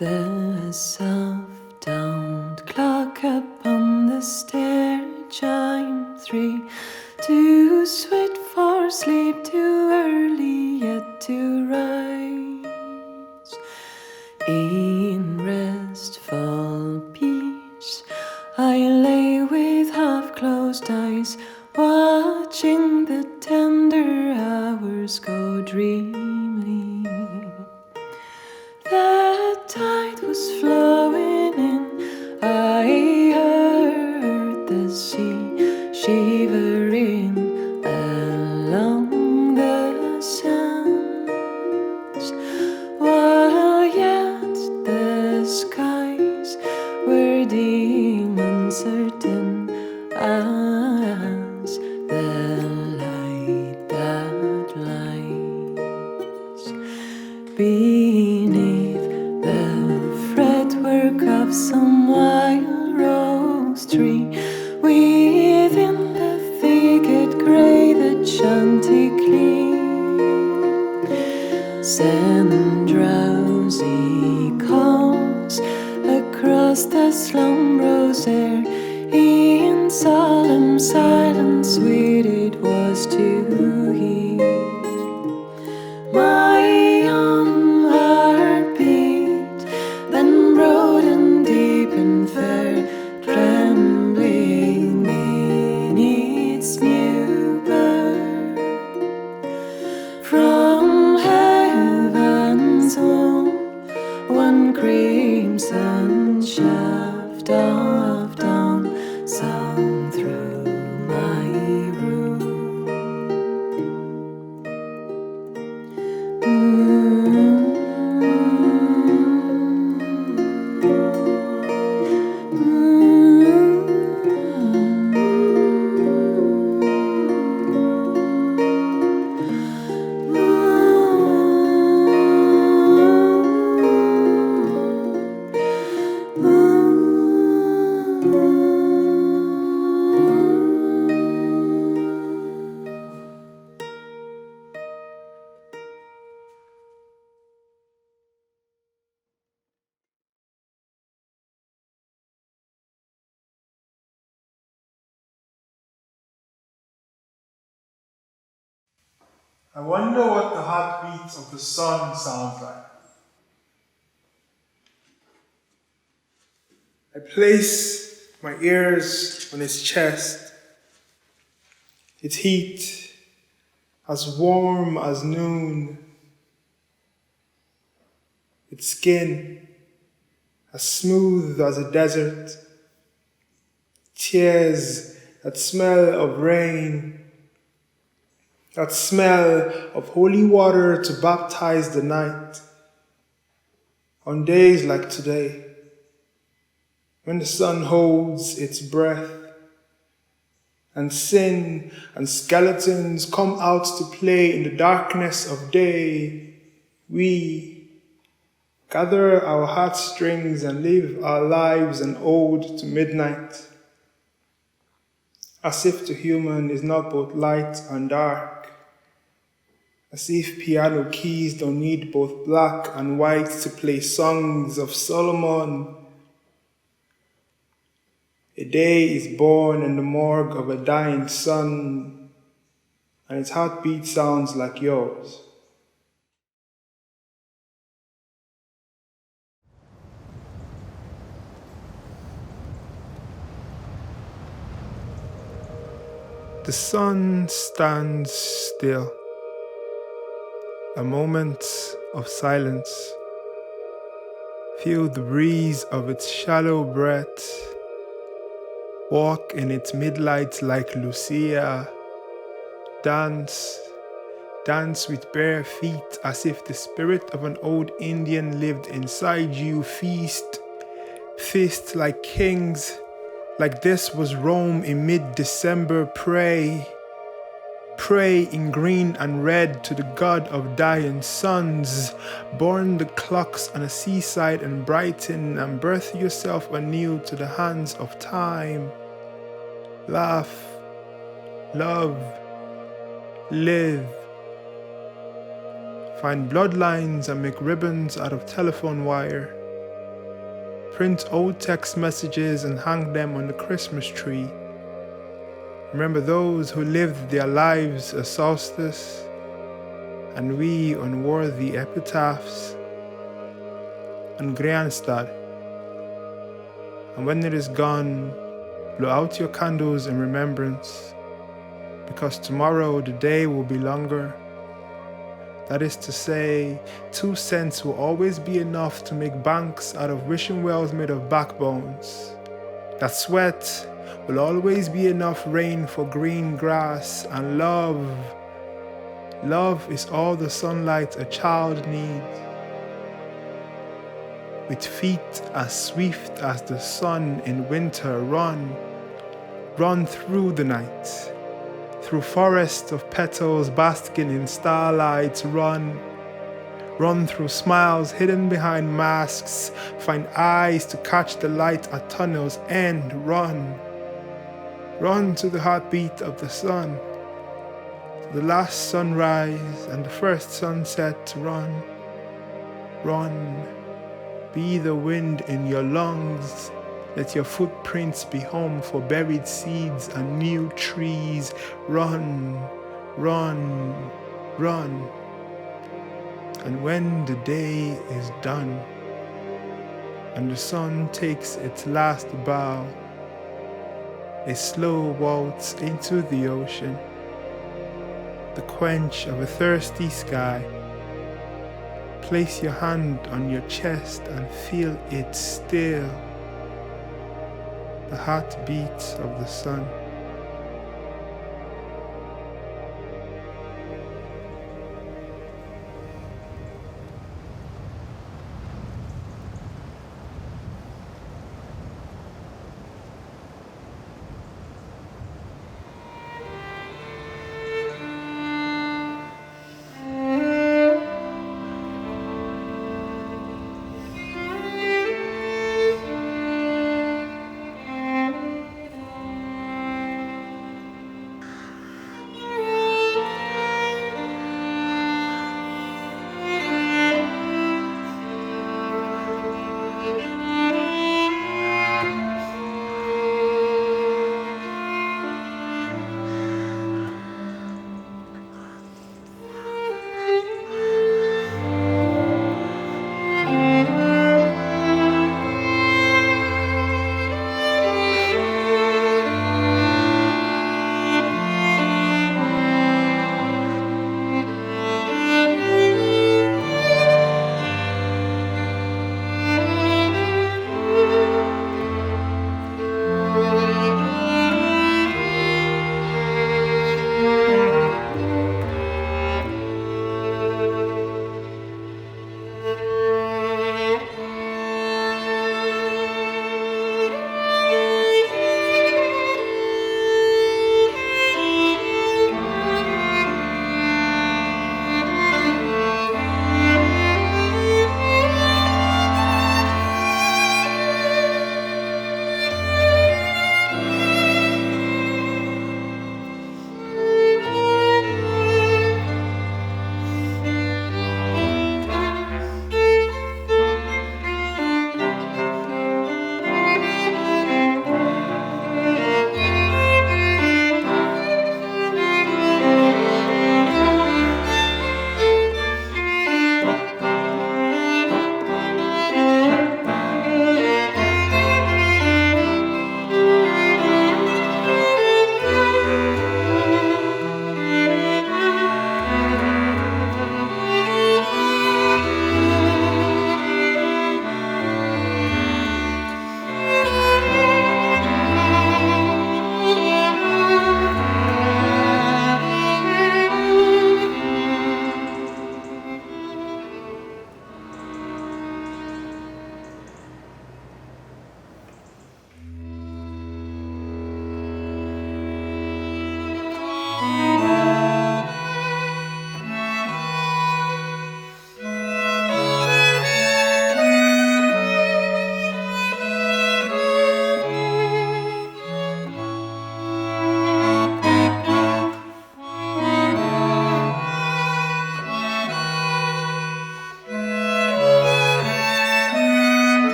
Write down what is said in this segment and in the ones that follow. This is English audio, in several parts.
The soft downed clock upon the stair chimed 3, too sweet for sleep, too early yet to rise. In restful peace, I lay with half-closed eyes, watching the tender hours go dreamily. The tide was flowing in, I heard the sea shivering along the sands, while yet the skies were dim uncertain as the light that lies beneath the fretwork of some wild rose tree. Within the thicket grey the chanticleer send drowsy calls across the slumbrous air. In solemn silence sweet it was to hear my own heart beat, then broad and deep and fair, trembling in its new birth. From heaven's womb, one crimson shaft of dawn sound through my room. I wonder what the heartbeats of the sun sounds like. I place my ears on its chest, its heat as warm as noon, its skin as smooth as a desert, tears that smell of rain, that smell of holy water to baptize the night. On days like today, when the sun holds its breath, and sin and skeletons come out to play in the darkness of day, we gather our heartstrings and live our lives an ode to midnight, as if the human is not both light and dark, as if piano keys don't need both black and white to play songs of Solomon. A day is born in the morgue of a dying sun, and its heartbeat sounds like yours. The sun stands still. A moment of silence. Feel the breeze of its shallow breath. Walk in its midlight like Lucia. Dance with bare feet as if the spirit of an old Indian lived inside you. Feast like kings, like this was Rome in mid-December. Pray in green and red to the god of dying suns. Burn the clocks on a seaside and brighten and birth yourself anew to the hands of time. Laugh, love, live. Find bloodlines and make ribbons out of telephone wire. print old text messages and hang them on the Christmas tree. Remember those who lived their lives a solstice, and we unworthy epitaphs on Grandstad. And when it is gone, blow out your candles in remembrance, because tomorrow the day will be longer. That is to say, 2 cents will always be enough to make banks out of wishing wells made of backbones. That sweat will always be enough rain for green grass, and love is all the sunlight a child needs. With feet as swift as the sun in winter, run through the night, through forests of petals basking in starlight, run through smiles hidden behind masks, find eyes to catch the light at tunnel's end, run to the heartbeat of the sun, to the last sunrise and the first sunset, run, be the wind in your lungs. Let your footprints be home for buried seeds and new trees. Run. And when the day is done and the sun takes its last bow, a slow waltz into the ocean, the quench of a thirsty sky, place your hand on your chest and feel it still, the heartbeat of the sun.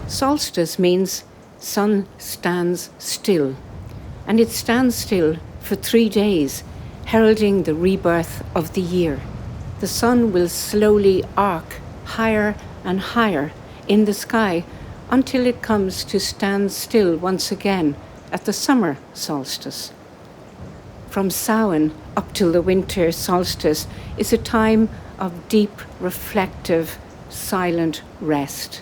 Solstice means sun stands still, and it stands still for 3 days, heralding the rebirth of the year. The sun will slowly arc higher and higher in the sky until it comes to stand still once again at the summer solstice. From Samhain up till the winter solstice is a time of deep, reflective, silent rest.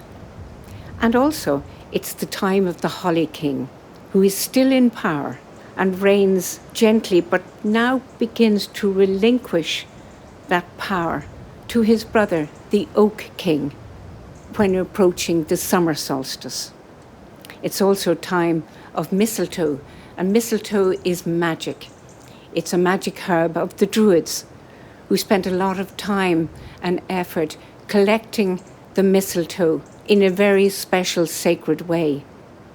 And also, it's the time of the Holly King, who is still in power and reigns gently, but now begins to relinquish that power to his brother, the Oak King, when approaching the summer solstice. It's also time of mistletoe, and mistletoe is magic. It's a magic herb of the Druids, who spent a lot of time and effort collecting the mistletoe in a very special sacred way.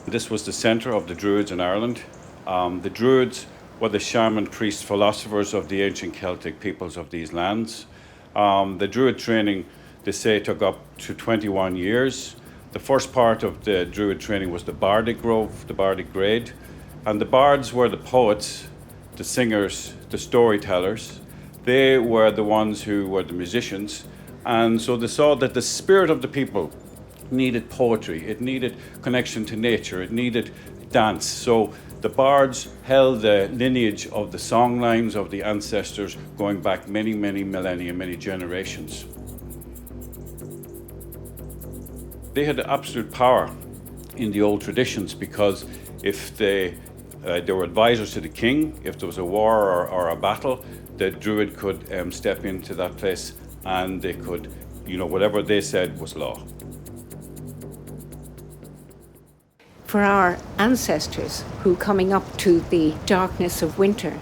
This was the centre of the Druids in Ireland. The Druids were the shaman, priest, philosophers of the ancient Celtic peoples of these lands. The Druid training, they say, took up to 21 years. The first part of the Druid training was the Bardic grove, the Bardic grade. And the bards were the poets, the singers, the storytellers. They were the ones who were the musicians. And so they saw that the spirit of the people needed poetry, it needed connection to nature, it needed dance. So the bards held the lineage of the song lines of the ancestors going back many, many millennia, many generations. They had absolute power in the old traditions because if they were advisors to the king, if there was a war or a battle, the Druid could step into that place and they could, whatever they said was law. For our ancestors, who coming up to the darkness of winter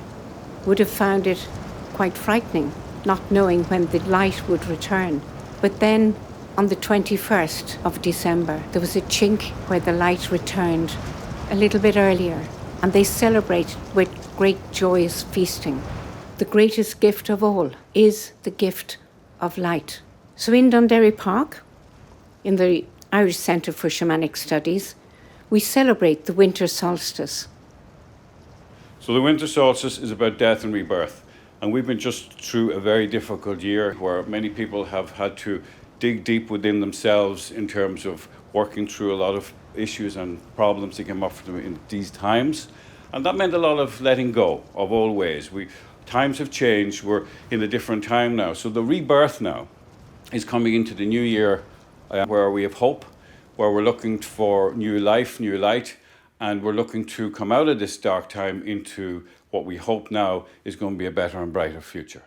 would have found it quite frightening, not knowing when the light would return. But then on the 21st of December, there was a chink where the light returned a little bit earlier, and they celebrate with great joyous feasting. The greatest gift of all is the gift of light. So in Dunderry Park, in the Irish Centre for Shamanic Studies, we celebrate the winter solstice. So the winter solstice is about death and rebirth. And we've been just through a very difficult year where many people have had to dig deep within themselves in terms of working through a lot of issues and problems that came up for them in these times. And that meant a lot of letting go of old ways. Times have changed, we're in a different time now. So the rebirth now is coming into the new year where we have hope, where we're looking for new life, new light, and we're looking to come out of this dark time into what we hope now is going to be a better and brighter future.